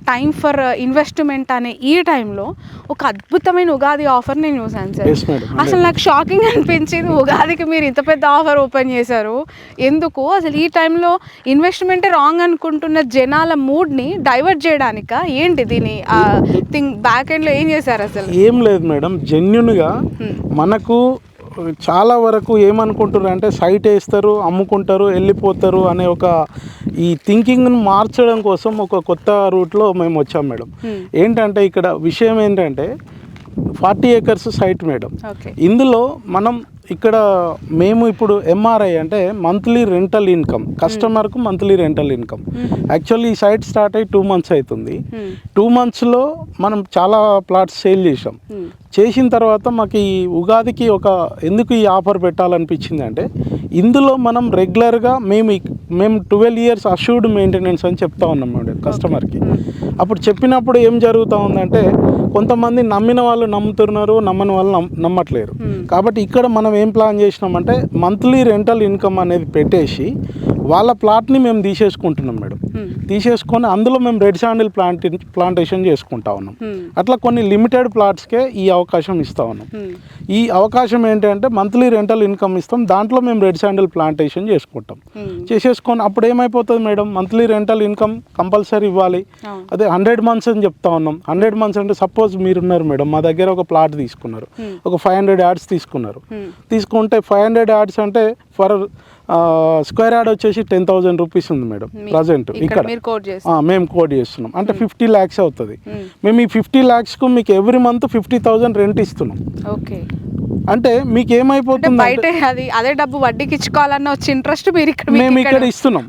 Time for investment అనే ఈ టైంలో ఒక అద్భుతమైన ఉగాది ఆఫర్ నేను చూసాను సార్. అసలు నాకు షాకింగ్ అనిపించింది, ఉగాదికి మీరు ఇంత పెద్ద ఆఫర్ ఓపెన్ చేశారు ఎందుకు? అసలు ఈ టైంలో ఇన్వెస్ట్మెంటే రాంగ్ అనుకుంటున్న జనాల మూడ్ని డైవర్ట్ చేయడానిక ఏంటి? దీని బ్యాక్ ఎండ్లో ఏం చేశారు అసలు? ఏం లేదు మేడం, జెన్యున్గా మనకు చాలా వరకు ఏమనుకుంటారు అంటే సైట్ వేస్తారు, అమ్ముకుంటారు, వెళ్ళిపోతారు అనే ఒక ఈ థింకింగ్ను మార్చడం కోసం ఒక కొత్త రూట్లో మేము వచ్చాం మేడం. ఏంటంటే ఇక్కడ విషయం ఏంటంటే 40 acres సైట్ మేడం. ఇందులో మనం ఇక్కడ మేము ఇప్పుడు ఎంఆర్ఐ అంటే మంత్లీ రెంటల్ ఇన్కమ్, కస్టమర్కు మంత్లీ రెంటల్ ఇన్కమ్. యాక్చువల్లీ ఈ సైట్ స్టార్ట్ అయ్యి 2 months అవుతుంది. 2 monthsలో మనం చాలా ప్లాట్స్ సేల్ చేసాం. చేసిన తర్వాత మాకు ఈ ఉగాదికి ఎందుకు ఈ ఆఫర్ పెట్టాలనిపించింది అంటే ఇందులో మనం రెగ్యులర్గా మేము 12 years అష్యూర్డ్ మెయింటెనెన్స్ అని చెప్తా ఉన్నాం మేడం కస్టమర్కి. అప్పుడు చెప్పినప్పుడు ఏం జరుగుతూ ఉందంటే కొంతమంది నమ్మిన వాళ్ళు నమ్ముతున్నారు, నమ్మని వాళ్ళు నమ్మట్లేరు. కాబట్టి ఇక్కడ మనం ఏం ప్లాన్ చేసినామంటే మంత్లీ రెంటల్ ఇన్కమ్ అనేది పెట్టేసి వాళ్ళ ప్లాట్ని మేము తీసేసుకుంటున్నాం మేడం. తీసేసుకొని అందులో మేము రెడ్ శాండిల్ ప్లాంటేషన్ చేసుకుంటా ఉన్నాం. అట్లా కొన్ని లిమిటెడ్ ప్లాట్స్కే ఈ అవకాశం ఇస్తా ఉన్నాం. ఈ అవకాశం ఏంటంటే మంత్లీ రెంటల్ ఇన్కమ్ ఇస్తాం, దాంట్లో మేము రెడ్ శాండిల్ ప్లాంటేషన్ చేసుకుంటాం. చేసేసుకొని అప్పుడు ఏమైపోతుంది madam, monthly rental income compulsory ఇవ్వాలి. అదే 100 months అని చెప్తా ఉన్నాం. 100 months అంటే సపోజ్ మీరున్నారు మేడం, మా దగ్గర ఒక ప్లాట్ తీసుకున్నారు, ఒక 500 yards తీసుకున్నారు. తీసుకుంటే 500 yards అంటే ఫర్ స్క్వేర్ యార్డ్ వచ్చేసి 10,000 rupees ఉంది మేడం ప్రజెంట్ ఇక్కడ మేము కోడ్ చేస్తున్నాం. అంటే 50 lakhs అవుతుంది. మేము ఈ 50 lakhsకు మీకు ఎవ్రీ మంత్ 50,000 రెంట్ ఇస్తున్నాం. అంటే మీకు ఏమైపోతుంది బయట అదే డబ్బు వడ్డీకి ఇచ్చుకోవాలన్న వచ్చి ఇంట్రెస్ట్ మేము ఇక్కడ ఇస్తున్నాం.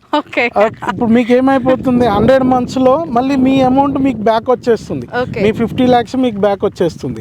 ఇప్పుడు మీకు ఏమైపోతుంది 100 monthsలో మళ్ళీ మీ అమౌంట్ మీకు బ్యాక్ వచ్చేస్తుంది, మీ 50 lakhs మీకు బ్యాక్ వచ్చేస్తుంది.